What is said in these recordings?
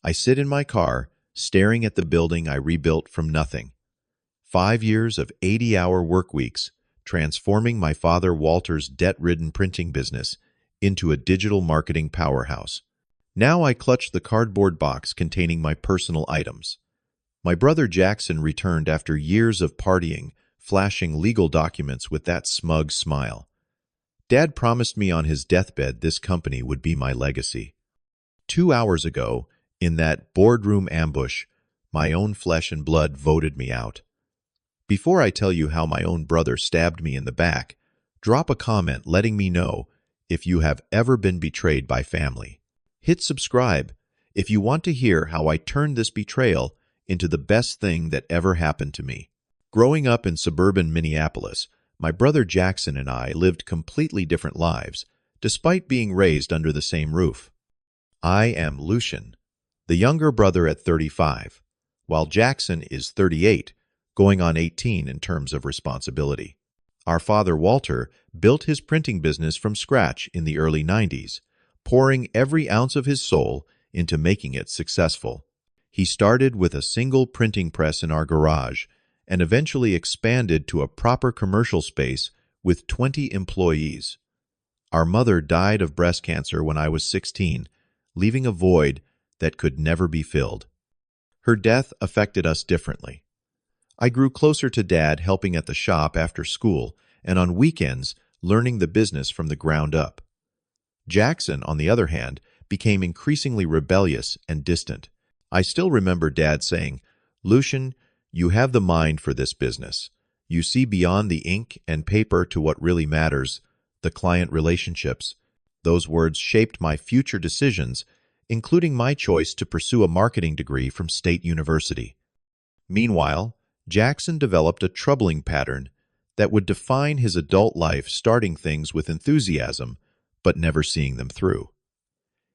I sit in my car, staring at the building I rebuilt from nothing. 5 years of 80-hour work weeks, transforming my father Walter's debt-ridden printing business into a digital marketing powerhouse. Now I clutch the cardboard box containing my personal items. My brother Jackson returned after years of partying, flashing legal documents with that smug smile. Dad promised me on his deathbed this company would be my legacy. 2 hours ago, in that boardroom ambush, my own flesh and blood voted me out. Before I tell you how my own brother stabbed me in the back, drop a comment letting me know if you have ever been betrayed by family. Hit subscribe if you want to hear how I turned this betrayal into the best thing that ever happened to me. Growing up in suburban Minneapolis, my brother Jackson and I lived completely different lives, despite being raised under the same roof. I am Lucian, the younger brother at 35, while Jackson is 38, going on 18 in terms of responsibility. Our father Walter built his printing business from scratch in the early 90s, pouring every ounce of his soul into making it successful. He started with a single printing press in our garage and eventually expanded to a proper commercial space with 20 employees. Our mother died of breast cancer when I was 16, leaving a void that could never be filled. Her death affected us differently. I grew closer to Dad helping at the shop after school and on weekends learning the business from the ground up. Jackson, on the other hand, became increasingly rebellious and distant. I still remember Dad saying, "Lucian, you have the mind for this business. You see beyond the ink and paper to what really matters, the client relationships." Those words shaped my future decisions, including my choice to pursue a marketing degree from State University. Meanwhile, Jackson developed a troubling pattern that would define his adult life, starting things with enthusiasm, but never seeing them through.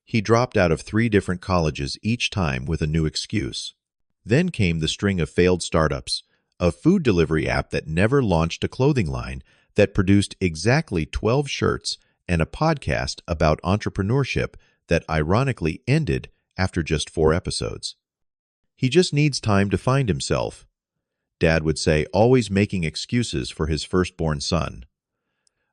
He dropped out of 3 different colleges each time with a new excuse. Then came the string of failed startups, a food delivery app that never launched a clothing line that produced exactly 12 shirts and a podcast about entrepreneurship that ironically ended after just 4 episodes. He just needs time to find himself, Dad would say, always making excuses for his firstborn son.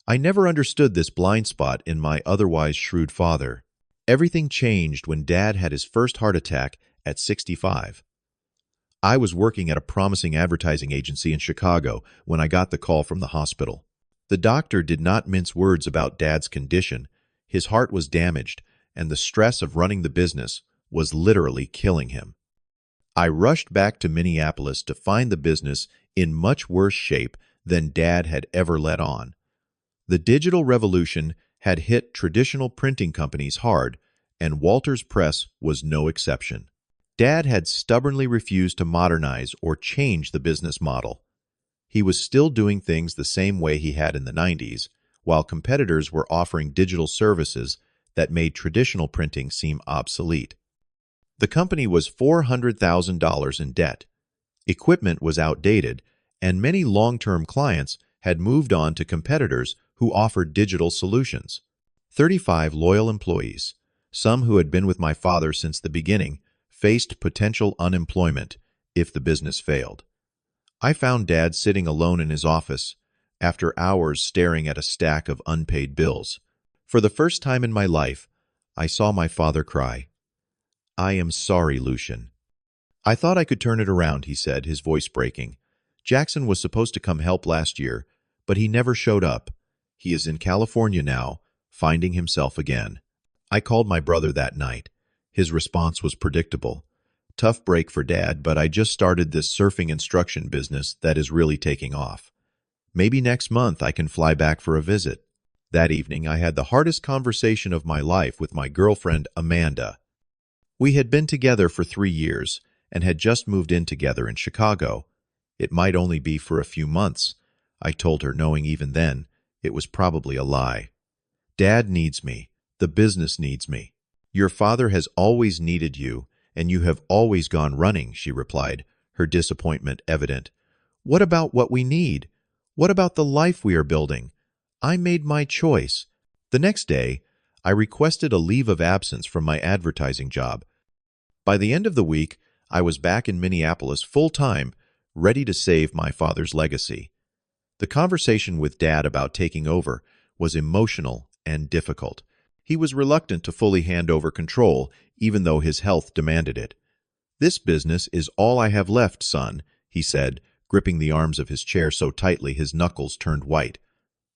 I never understood this blind spot in my otherwise shrewd father. Everything changed when Dad had his first heart attack at 65. I was working at a promising advertising agency in Chicago when I got the call from the hospital. The doctor did not mince words about Dad's condition. His heart was damaged, and the stress of running the business was literally killing him. I rushed back to Minneapolis to find the business in much worse shape than Dad had ever let on. The digital revolution had hit traditional printing companies hard, and Walter's Press was no exception. Dad had stubbornly refused to modernize or change the business model. He was still doing things the same way he had in the 90s, while competitors were offering digital services that made traditional printing seem obsolete. The company was $400,000 in debt. Equipment was outdated, and many long-term clients had moved on to competitors who offered digital solutions. 35 loyal employees, some who had been with my father since the beginning, faced potential unemployment if the business failed. I found Dad sitting alone in his office after hours staring at a stack of unpaid bills. For the first time in my life, I saw my father cry. "I am sorry, Lucian." "I thought I could turn it around," he said, his voice breaking. "Jackson was supposed to come help last year, but he never showed up. He is in California now, finding himself again." I called my brother that night. His response was predictable. "Tough break for Dad, but I just started this surfing instruction business that is really taking off. Maybe next month I can fly back for a visit." That evening, I had the hardest conversation of my life with my girlfriend, Amanda. We had been together for 3 years and had just moved in together in Chicago. It might only be for a few months, I told her, knowing even then it was probably a lie. "Dad needs me. The business needs me." "Your father has always needed you, and you have always gone running," she replied, her disappointment evident. "What about what we need? What about the life we are building? I made my choice." The next day, I requested a leave of absence from my advertising job. By the end of the week, I was back in Minneapolis full-time, ready to save my father's legacy. The conversation with Dad about taking over was emotional and difficult. He was reluctant to fully hand over control, even though his health demanded it. "This business is all I have left, son," he said, gripping the arms of his chair so tightly his knuckles turned white.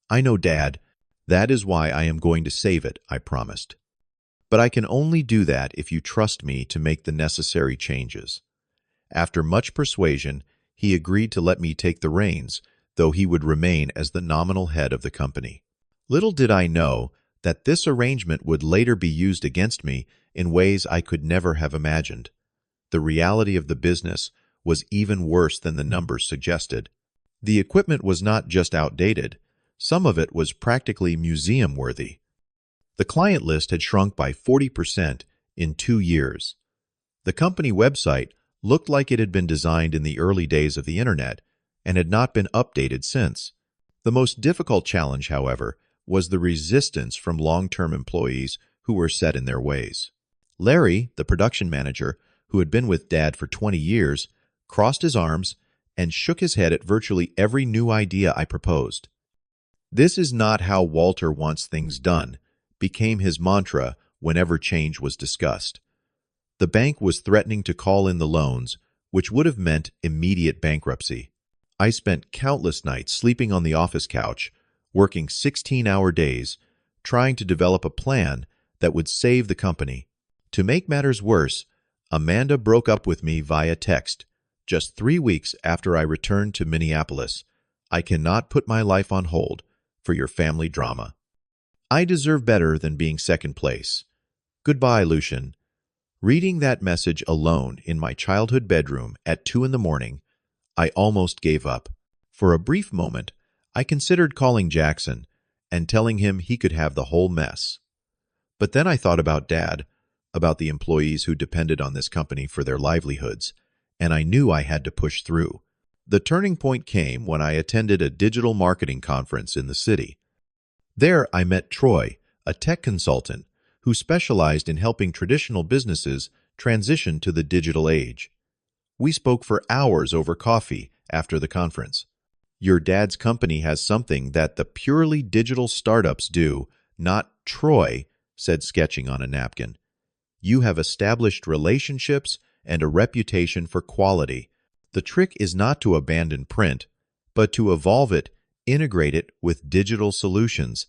"I know, Dad. That is why I am going to save it," I promised. "But I can only do that if you trust me to make the necessary changes." After much persuasion, he agreed to let me take the reins, though he would remain as the nominal head of the company. Little did I know that this arrangement would later be used against me in ways I could never have imagined. The reality of the business was even worse than the numbers suggested. The equipment was not just outdated. Some of it was practically museum-worthy. The client list had shrunk by 40% in 2 years. The company website looked like it had been designed in the early days of the Internet and had not been updated since. The most difficult challenge, however, was the resistance from long-term employees who were set in their ways. Larry, the production manager, who had been with Dad for 20 years, crossed his arms and shook his head at virtually every new idea I proposed. "This is not how Walter wants things done," became his mantra whenever change was discussed. The bank was threatening to call in the loans, which would have meant immediate bankruptcy. I spent countless nights sleeping on the office couch, working 16-hour days, trying to develop a plan that would save the company. To make matters worse, Amanda broke up with me via text, just 3 weeks after I returned to Minneapolis. "I cannot put my life on hold for your family drama. I deserve better than being second place. Goodbye, Lucian." Reading that message alone in my childhood bedroom at 2 in the morning, I almost gave up. For a brief moment, I considered calling Jackson and telling him he could have the whole mess. But then I thought about Dad, about the employees who depended on this company for their livelihoods, and I knew I had to push through. The turning point came when I attended a digital marketing conference in the city. There I met Troy, a tech consultant who specialized in helping traditional businesses transition to the digital age. We spoke for hours over coffee after the conference. "Your dad's company has something that the purely digital startups do, not Troy," said, sketching on a napkin. "You have established relationships and a reputation for quality. The trick is not to abandon print, but to evolve it, integrate it with digital solutions."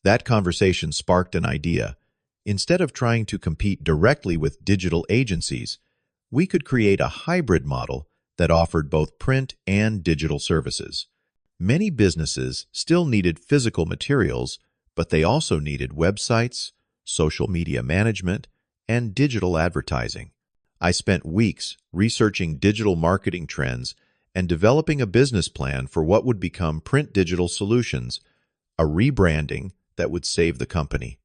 That conversation sparked an idea. Instead of trying to compete directly with digital agencies, we could create a hybrid model that offered both print and digital services. Many businesses still needed physical materials, but they also needed websites, social media management, and digital advertising. I spent weeks researching digital marketing trends and developing a business plan for what would become Print Digital Solutions, a rebranding that would save the company.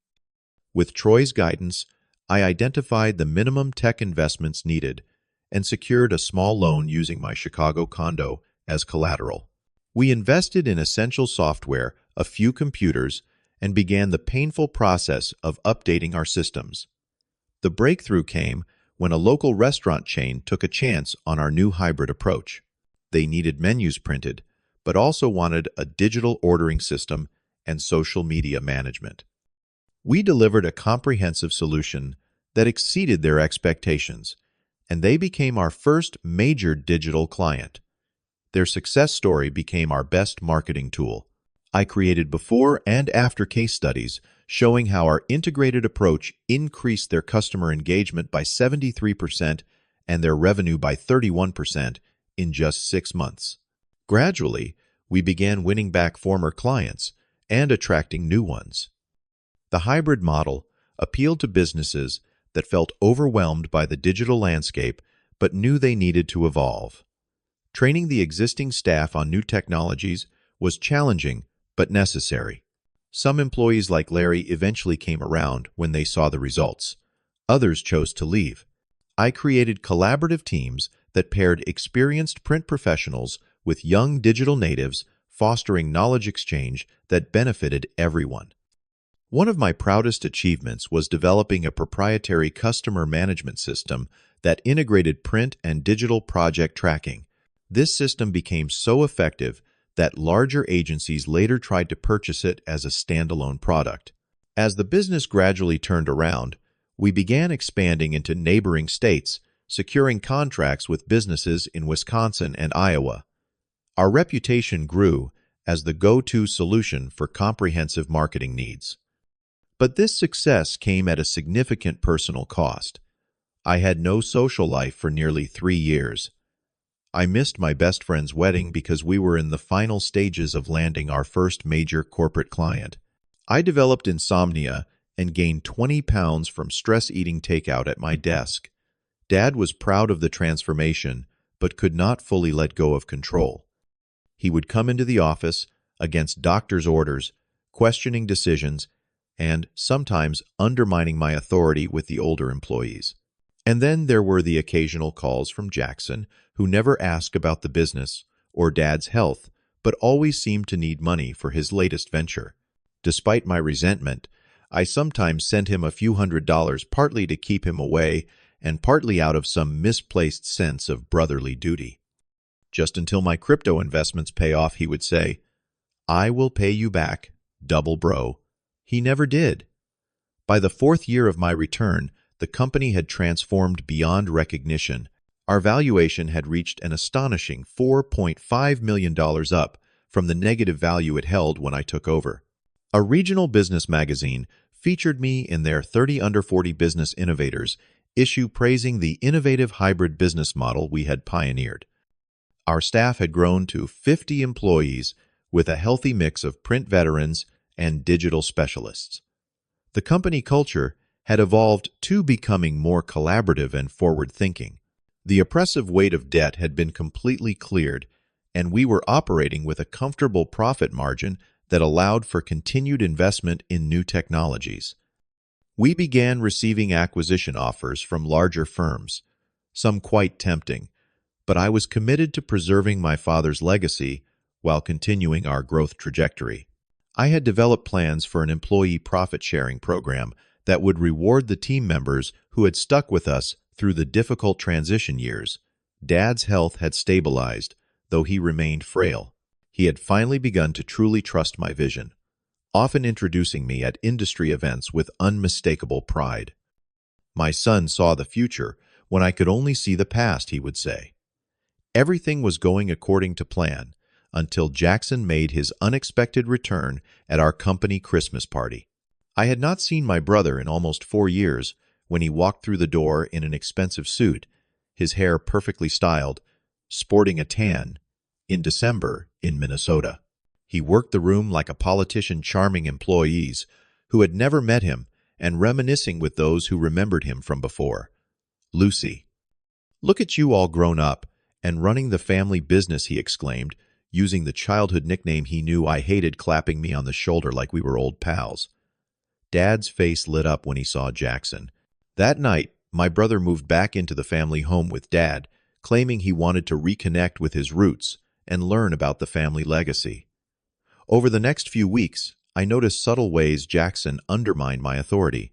With Troy's guidance, I identified the minimum tech investments needed and secured a small loan using my Chicago condo as collateral. We invested in essential software, a few computers, and began the painful process of updating our systems. The breakthrough came when a local restaurant chain took a chance on our new hybrid approach. They needed menus printed, but also wanted a digital ordering system and social media management. We delivered a comprehensive solution that exceeded their expectations, and they became our first major digital client. Their success story became our best marketing tool. I created before and after case studies showing how our integrated approach increased their customer engagement by 73% and their revenue by 31% in just 6 months. Gradually, we began winning back former clients and attracting new ones. The hybrid model appealed to businesses that felt overwhelmed by the digital landscape but knew they needed to evolve. Training the existing staff on new technologies was challenging but necessary. Some employees like Larry eventually came around when they saw the results. Others chose to leave. I created collaborative teams that paired experienced print professionals with young digital natives, fostering knowledge exchange that benefited everyone. One of my proudest achievements was developing a proprietary customer management system that integrated print and digital project tracking. This system became so effective that larger agencies later tried to purchase it as a standalone product. As the business gradually turned around, we began expanding into neighboring states, securing contracts with businesses in Wisconsin and Iowa. Our reputation grew as the go-to solution for comprehensive marketing needs. But this success came at a significant personal cost. I had no social life for nearly 3 years. I missed my best friend's wedding because we were in the final stages of landing our first major corporate client. I developed insomnia and gained 20 pounds from stress-eating takeout at my desk. Dad was proud of the transformation, but could not fully let go of control. He would come into the office against doctor's orders, questioning decisions, and sometimes undermining my authority with the older employees. And then there were the occasional calls from Jackson, who never asked about the business or Dad's health, but always seemed to need money for his latest venture. Despite my resentment, I sometimes sent him a few $100s, partly to keep him away and partly out of some misplaced sense of brotherly duty. Just until my crypto investments pay off, he would say, "I will pay you back, double bro." He never did. By the 4th year of my return, the company had transformed beyond recognition. Our valuation had reached an astonishing $4.5 million up from the negative value it held when I took over. A regional business magazine featured me in their 30 Under 40 Business Innovators issue, praising the innovative hybrid business model we had pioneered. Our staff had grown to 50 employees with a healthy mix of print veterans and digital specialists. The company culture had evolved to becoming more collaborative and forward-thinking. The oppressive weight of debt had been completely cleared, and we were operating with a comfortable profit margin that allowed for continued investment in new technologies. We began receiving acquisition offers from larger firms, some quite tempting, but I was committed to preserving my father's legacy while continuing our growth trajectory. I had developed plans for an employee profit-sharing program that would reward the team members who had stuck with us through the difficult transition years. Dad's health had stabilized, though he remained frail. He had finally begun to truly trust my vision, often introducing me at industry events with unmistakable pride. "My son saw the future when I could only see the past," he would say. Everything was going according to plan, until Jackson made his unexpected return at our company Christmas party. I had not seen my brother in almost 4 years when he walked through the door in an expensive suit, his hair perfectly styled, sporting a tan, in December in Minnesota. He worked the room like a politician, charming employees who had never met him and reminiscing with those who remembered him from before. "Lucy, look at you all grown up and running the family business," he exclaimed, using the childhood nickname he knew I hated, clapping me on the shoulder like we were old pals. Dad's face lit up when he saw Jackson. That night, my brother moved back into the family home with Dad, claiming he wanted to reconnect with his roots and learn about the family legacy. Over the next few weeks, I noticed subtle ways Jackson undermined my authority.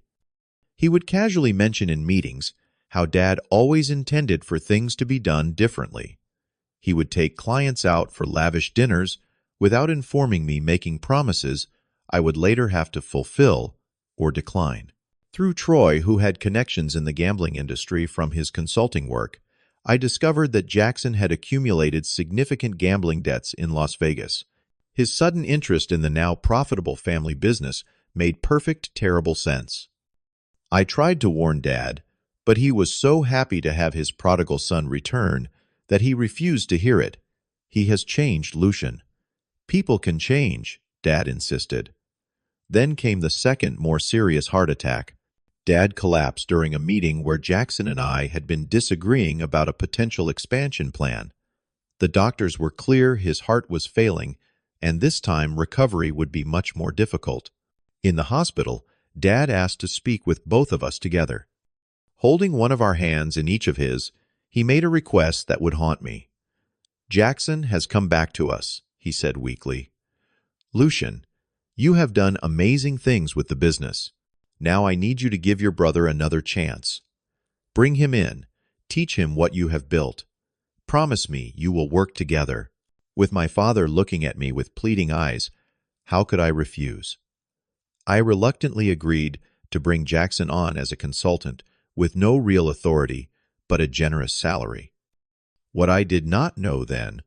He would casually mention in meetings how Dad always intended for things to be done differently. He would take clients out for lavish dinners without informing me, making promises I would later have to fulfill or decline. Through Troy, who had connections in the gambling industry from his consulting work, I discovered that Jackson had accumulated significant gambling debts in Las Vegas. His sudden interest in the now profitable family business made perfect, terrible sense. I tried to warn Dad, but he was so happy to have his prodigal son return that he refused to hear it. "He has changed, Lucian." "People can change," Dad insisted. Then came the second, more serious heart attack. Dad collapsed during a meeting where Jackson and I had been disagreeing about a potential expansion plan. The doctors were clear his heart was failing, and this time recovery would be much more difficult. In the hospital, Dad asked to speak with both of us together. Holding one of our hands in each of his, he made a request that would haunt me. "Jackson has come back to us," he said weakly. "Lucian, You have done amazing things with the business. Now I need you to give your brother another chance. Bring him in. Teach him what you have built. Promise me you will work together." With my father looking at me with pleading eyes, how could I refuse? I reluctantly agreed to bring Jackson on as a consultant with no real authority but a generous salary. What I did not know then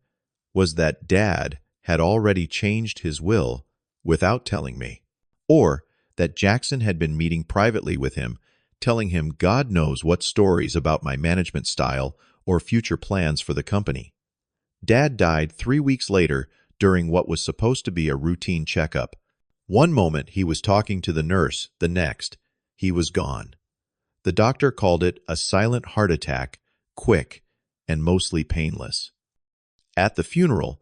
was that Dad had already changed his will without telling me, or that Jackson had been meeting privately with him, telling him God knows what stories about my management style or future plans for the company. Dad died 3 weeks later during what was supposed to be a routine checkup. One moment he was talking to the nurse, the next, he was gone. The doctor called it a silent heart attack, quick and mostly painless. At the funeral,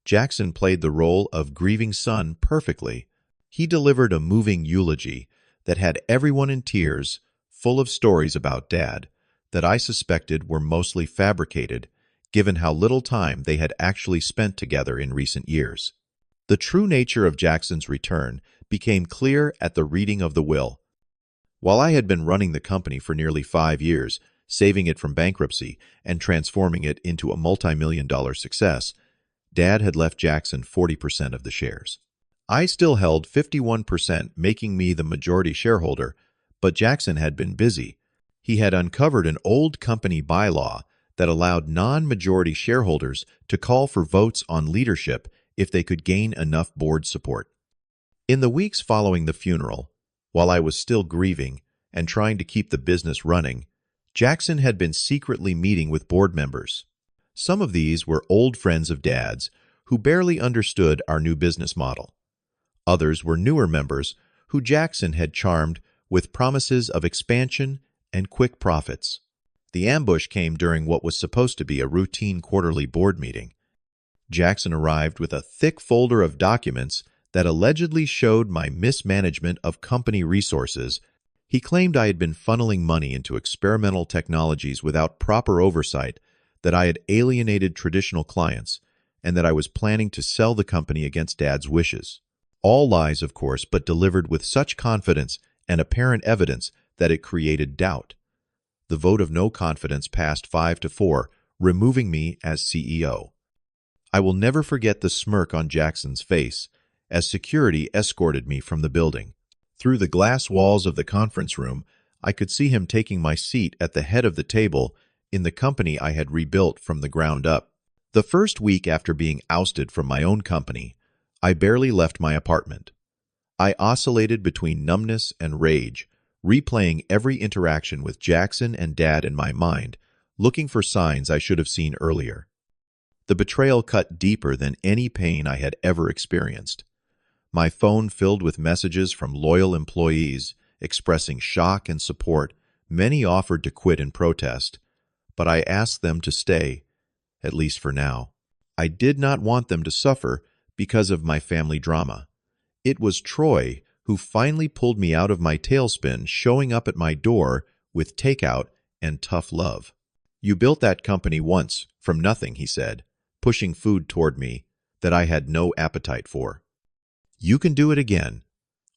Jackson played the role of grieving son perfectly. He delivered a moving eulogy that had everyone in tears, full of stories about Dad that I suspected were mostly fabricated, given how little time they had actually spent together in recent years. The true nature of Jackson's return became clear at the reading of the will. While I had been running the company for nearly 5 years, saving it from bankruptcy and transforming it into a multi-million-dollar success, Dad had left Jackson 40% of the shares. I still held 51%, making me the majority shareholder, but Jackson had been busy. He had uncovered an old company bylaw that allowed non-majority shareholders to call for votes on leadership if they could gain enough board support. In the weeks following the funeral, while I was still grieving and trying to keep the business running, Jackson had been secretly meeting with board members. Some of these were old friends of Dad's who barely understood our new business model. Others were newer members who Jackson had charmed with promises of expansion and quick profits. The ambush came during what was supposed to be a routine quarterly board meeting. Jackson arrived with a thick folder of documents that allegedly showed my mismanagement of company resources. He claimed I had been funneling money into experimental technologies without proper oversight, that I had alienated traditional clients, and that I was planning to sell the company against Dad's wishes. All lies, of course, but delivered with such confidence and apparent evidence that it created doubt. The vote of no confidence passed 5-4, removing me as CEO. I will never forget the smirk on Jackson's face as security escorted me from the building. Through the glass walls of the conference room, I could see him taking my seat at the head of the table in the company I had rebuilt from the ground up. The first week after being ousted from my own company, I barely left my apartment. I oscillated between numbness and rage, replaying every interaction with Jackson and Dad in my mind, looking for signs I should have seen earlier. The betrayal cut deeper than any pain I had ever experienced. My phone filled with messages from loyal employees expressing shock and support. Many offered to quit in protest, but I asked them to stay, at least for now. I did not want them to suffer because of my family drama. It was Troy who finally pulled me out of my tailspin, showing up at my door with takeout and tough love. "You built that company once, from nothing," he said, pushing food toward me that I had no appetite for. "You can do it again,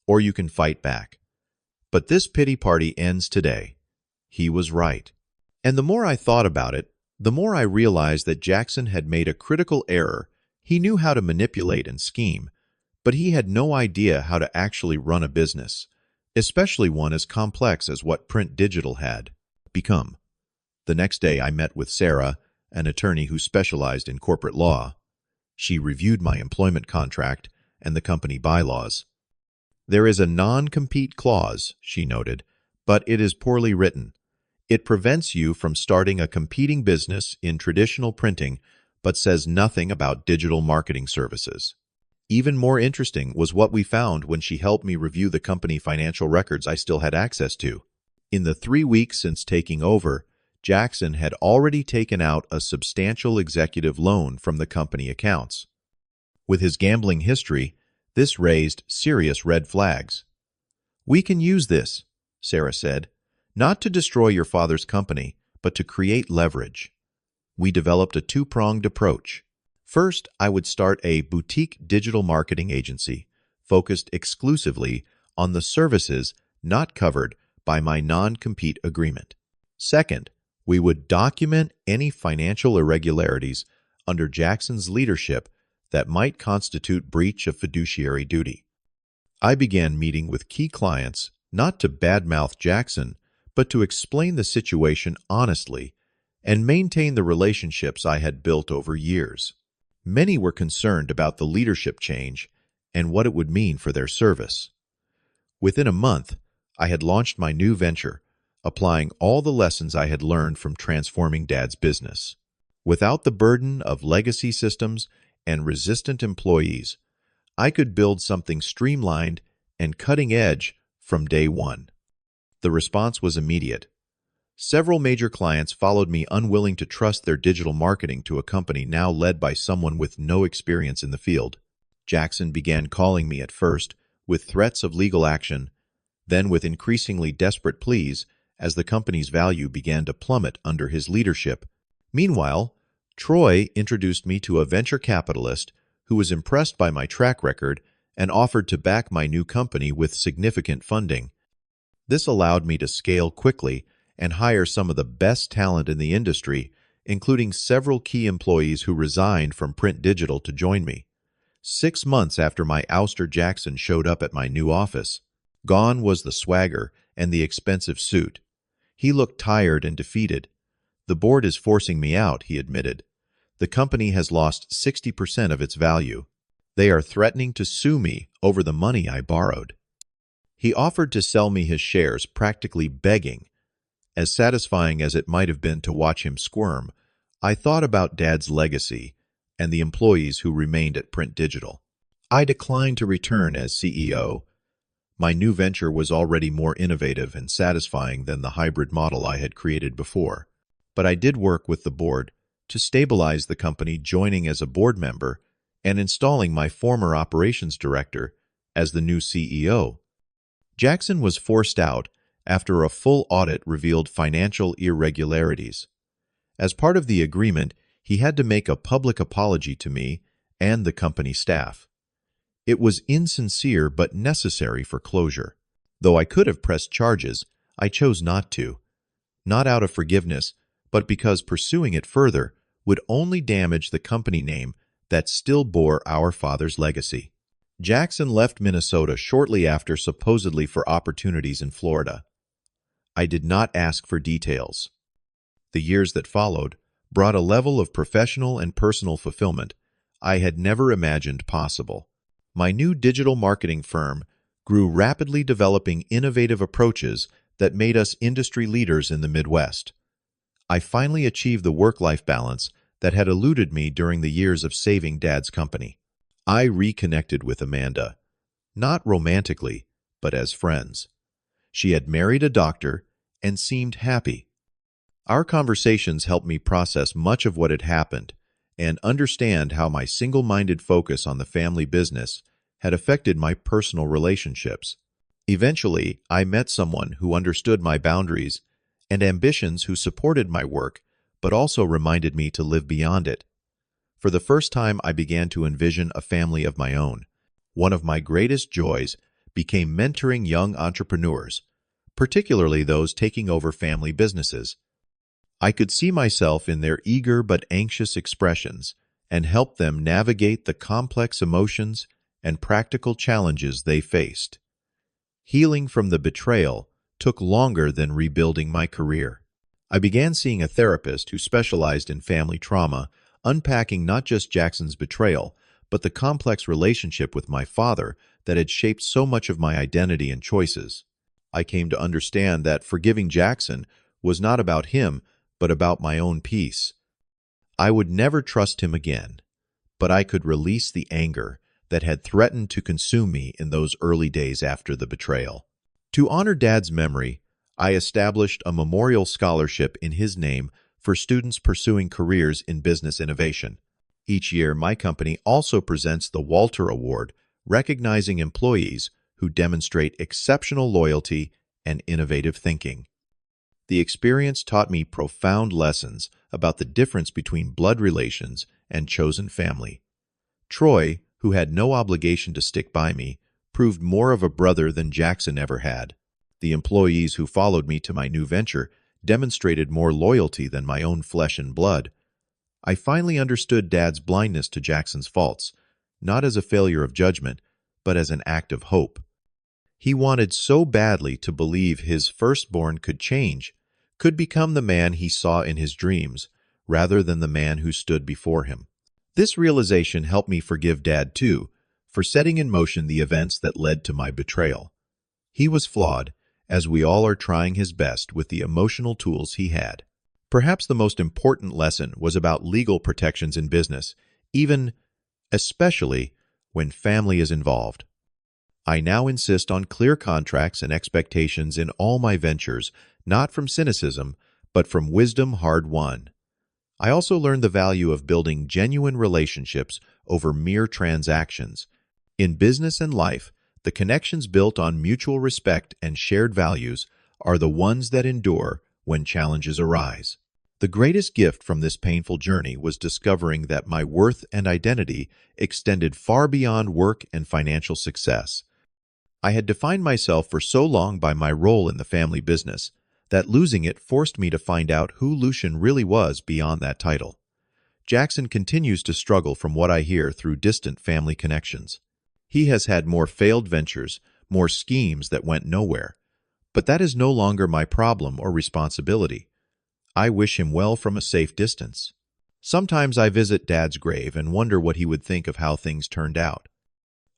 or you can fight back. But this pity party ends today." He was right. And the more I thought about it, the more I realized that Jackson had made a critical error. He knew how to manipulate and scheme, but he had no idea how to actually run a business, especially one as complex as what print digital had become. The next day I met with Sarah, an attorney who specialized in corporate law. She reviewed my employment contract and the company bylaws. "There is a non-compete clause," she noted, "but it is poorly written. It prevents you from starting a competing business in traditional printing, but says nothing about digital marketing services." Even more interesting was what we found when she helped me review the company financial records I still had access to. In the 3 weeks since taking over, Jackson had already taken out a substantial executive loan from the company accounts. With his gambling history, this raised serious red flags. "We can use this," Sarah said, "not to destroy your father's company, but to create leverage." We developed a two-pronged approach. First, I would start a boutique digital marketing agency focused exclusively on the services not covered by my non-compete agreement. Second, we would document any financial irregularities under Jackson's leadership that might constitute breach of fiduciary duty. I began meeting with key clients not to badmouth Jackson, but to explain the situation honestly and maintain the relationships I had built over years. Many were concerned about the leadership change and what it would mean for their service. Within a month, I had launched my new venture, applying all the lessons I had learned from transforming Dad's business. Without the burden of legacy systems and resistant employees, I could build something streamlined and cutting-edge from day one. The response was immediate. Several major clients followed me, unwilling to trust their digital marketing to a company now led by someone with no experience in the field. Jackson began calling me at first with threats of legal action, then with increasingly desperate pleas as the company's value began to plummet under his leadership. Meanwhile, Troy introduced me to a venture capitalist who was impressed by my track record and offered to back my new company with significant funding. This allowed me to scale quickly and hire some of the best talent in the industry, including several key employees who resigned from print digital to join me. 6 months after my ouster, Jackson showed up at my new office. Gone was the swagger and the expensive suit. He looked tired and defeated. "The board is forcing me out," he admitted. "The company has lost 60% of its value. They are threatening to sue me over the money I borrowed." He offered to sell me his shares, practically begging. As satisfying as it might have been to watch him squirm, I thought about Dad's legacy and the employees who remained at Print Digital. I declined to return as CEO. My new venture was already more innovative and satisfying than the hybrid model I had created before. But I did work with the board to stabilize the company, joining as a board member and installing my former operations director as the new CEO. Jackson was forced out after a full audit revealed financial irregularities. As part of the agreement, he had to make a public apology to me and the company staff. It was insincere but necessary for closure. Though I could have pressed charges, I chose not to. Not out of forgiveness, but because pursuing it further would only damage the company name that still bore our father's legacy. Jackson left Minnesota shortly after, supposedly for opportunities in Florida. I did not ask for details. The years that followed brought a level of professional and personal fulfillment I had never imagined possible. My new digital marketing firm grew rapidly, developing innovative approaches that made us industry leaders in the Midwest. I finally achieved the work-life balance that had eluded me during the years of saving Dad's company. I reconnected with Amanda, not romantically, but as friends. She had married a doctor and seemed happy. Our conversations helped me process much of what had happened and understand how my single-minded focus on the family business had affected my personal relationships. Eventually, I met someone who understood my boundaries and ambitions, who supported my work but also reminded me to live beyond it. For the first time, I began to envision a family of my own. One of my greatest joys became mentoring young entrepreneurs, particularly those taking over family businesses. I could see myself in their eager but anxious expressions and help them navigate the complex emotions and practical challenges they faced. Healing from the betrayal took longer than rebuilding my career. I began seeing a therapist who specialized in family trauma, unpacking not just Jackson's betrayal, but the complex relationship with my father that had shaped so much of my identity and choices. I came to understand that forgiving Jackson was not about him, but about my own peace. I would never trust him again, but I could release the anger that had threatened to consume me in those early days after the betrayal. To honor Dad's memory, I established a memorial scholarship in his name for students pursuing careers in business innovation. Each year, my company also presents the Walter Award, recognizing employees who demonstrate exceptional loyalty and innovative thinking. The experience taught me profound lessons about the difference between blood relations and chosen family. Troy, who had no obligation to stick by me, proved more of a brother than Jackson ever had. The employees who followed me to my new venture demonstrated more loyalty than my own flesh and blood. I finally understood Dad's blindness to Jackson's faults, not as a failure of judgment, but as an act of hope. He wanted so badly to believe his firstborn could change, could become the man he saw in his dreams, rather than the man who stood before him. This realization helped me forgive Dad, too, for setting in motion the events that led to my betrayal. He was flawed, as we all are trying his best with the emotional tools he had. Perhaps the most important lesson was about legal protections in business, especially when family is involved. I now insist on clear contracts and expectations in all my ventures, not from cynicism, but from wisdom hard-won. I also learned the value of building genuine relationships over mere transactions. In business and life, the connections built on mutual respect and shared values are the ones that endure when challenges arise. The greatest gift from this painful journey was discovering that my worth and identity extended far beyond work and financial success. I had defined myself for so long by my role in the family business that losing it forced me to find out who Lucian really was beyond that title. Jackson continues to struggle from what I hear through distant family connections. He has had more failed ventures, more schemes that went nowhere. But that is no longer my problem or responsibility. I wish him well from a safe distance. Sometimes I visit Dad's grave and wonder what he would think of how things turned out.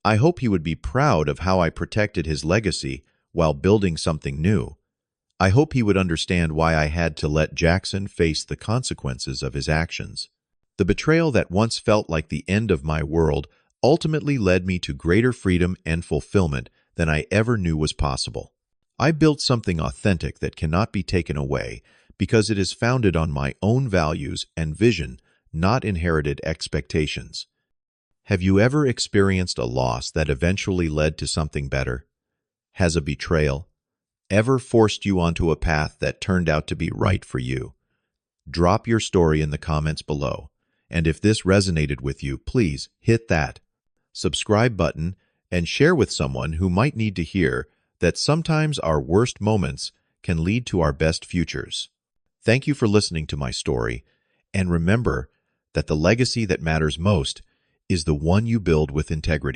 I hope he would be proud of how I protected his legacy while building something new. I hope he would understand why I had to let Jackson face the consequences of his actions. The betrayal that once felt like the end of my world ultimately led me to greater freedom and fulfillment than I ever knew was possible. I built something authentic that cannot be taken away because it is founded on my own values and vision, not inherited expectations. Have you ever experienced a loss that eventually led to something better? Has a betrayal ever forced you onto a path that turned out to be right for you? Drop your story in the comments below, and if this resonated with you, please hit that subscribe button and share with someone who might need to hear that sometimes our worst moments can lead to our best futures. Thank you for listening to my story, and remember that the legacy that matters most is the one you build with integrity.